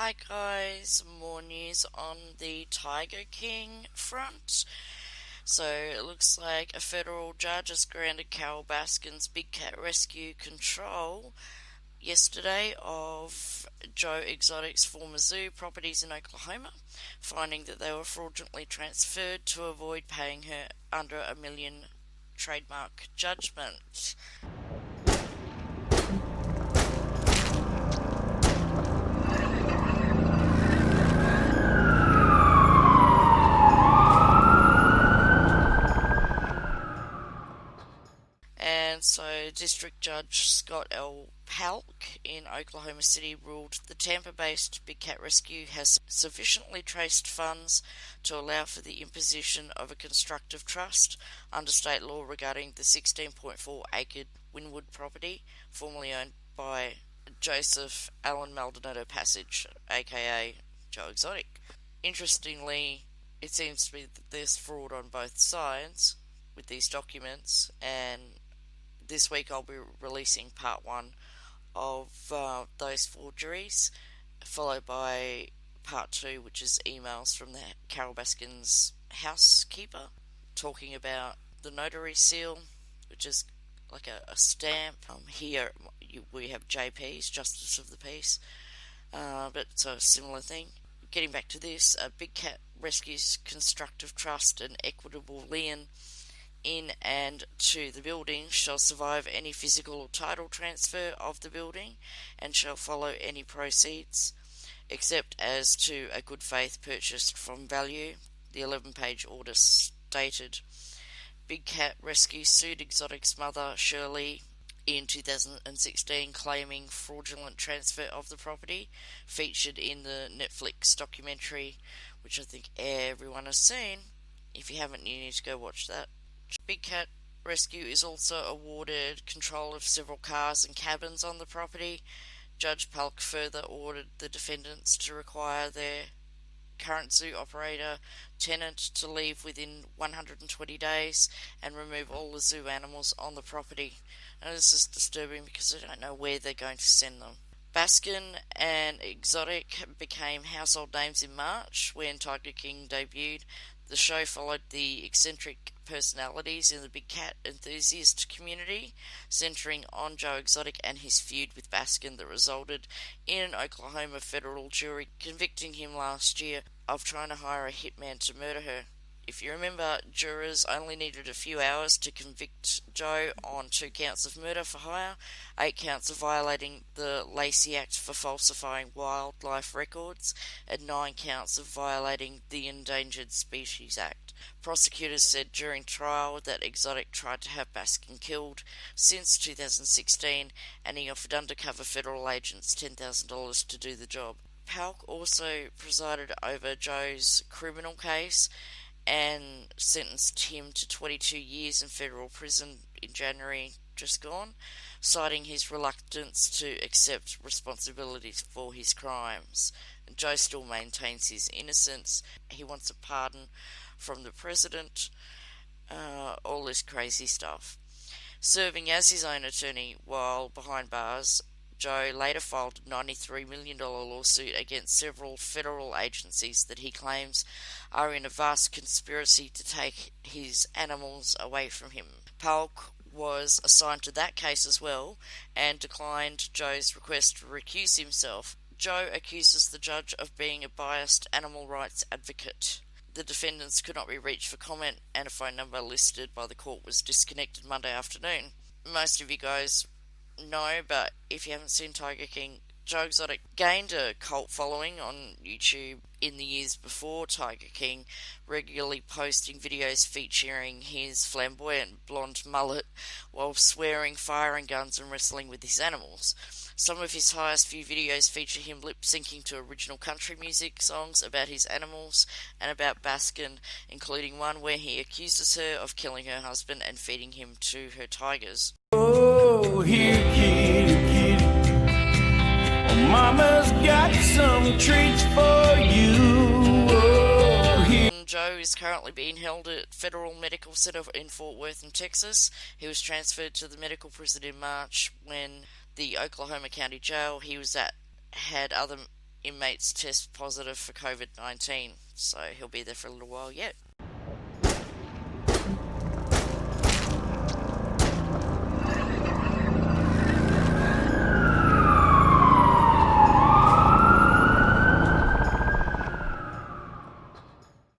Hi guys, more news on the Tiger King front. So it looks like a federal judge has granted Carole Baskin's big cat rescue control yesterday of Joe Exotic's former zoo properties in Oklahoma, finding that they were fraudulently transferred to avoid paying her under $1 million trademark judgment. And so District Judge Scott L. Palk in Oklahoma City ruled the Tampa-based Big Cat Rescue has sufficiently traced funds to allow for the imposition of a constructive trust under state law regarding the 16.4-acre Wynwood property, formerly owned by Joseph Allen Maldonado Passage, aka Joe Exotic. Interestingly, it seems to be that there's fraud on both sides with these documents, and this week I'll be releasing part one of those forgeries, followed by part two, which is emails from the Carole Baskin's housekeeper talking about the notary seal, which is like a stamp. Here we have JP's, Justice of the Peace, but it's a similar thing. Getting back to this, Big Cat Rescue's constructive trust and equitable lien in and to the building shall survive any physical or title transfer of the building and shall follow any proceeds, except as to a good faith purchase from value, the 11-page order stated. Big Cat Rescue sued Exotic's mother, Shirley, in 2016, claiming fraudulent transfer of the property, featured in the Netflix documentary, which I think everyone has seen. If you haven't, you need to go watch that. Big Cat Rescue is also awarded control of several cars and cabins on the property. Judge Palk further ordered the defendants to require their current zoo operator tenant to leave within 120 days and remove all the zoo animals on the property. Now this is disturbing because I don't know where they're going to send them. Baskin and Exotic became household names in March when Tiger King debuted. The show followed the eccentric personalities in the big cat enthusiast community, centering on Joe Exotic and his feud with Baskin that resulted in an Oklahoma federal jury convicting him last year of trying to hire a hitman to murder her. If you remember, jurors only needed a few hours to convict Joe on 2 counts of murder for hire, 8 counts of violating the Lacey Act for falsifying wildlife records, and 9 counts of violating the Endangered Species Act. Prosecutors said during trial that Exotic tried to have Baskin killed since 2016, and he offered undercover federal agents $10,000 to do the job. Palk also presided over Joe's criminal case and sentenced him to 22 years in federal prison in January just gone, citing his reluctance to accept responsibilities for his crimes. Joe still maintains his innocence. He wants a pardon from the president, all this crazy stuff. Serving as his own attorney while behind bars, Joe later filed a $93 million lawsuit against several federal agencies that he claims are in a vast conspiracy to take his animals away from him. Palk was assigned to that case as well and declined Joe's request to recuse himself. Joe accuses the judge of being a biased animal rights advocate. The defendants could not be reached for comment, and a phone number listed by the court was disconnected Monday afternoon. Most of you guys know, but if you haven't seen Tiger King, Joe Exotic gained a cult following on YouTube in the years before Tiger King, regularly posting videos featuring his flamboyant blonde mullet while swearing, firing guns and wrestling with his animals. Some of his highest view videos feature him lip-syncing to original country music songs about his animals and about Baskin, including one where he accuses her of killing her husband and feeding him to her tigers. Oh, here, kitty, kitty. Oh, mama's got some treats for you. Oh, here. Joe is currently being held at Federal Medical Center in Fort Worth in Texas. He was transferred to the medical prison in March when the Oklahoma County Jail he was at had other inmates test positive for COVID-19, so he'll be there for a little while yet.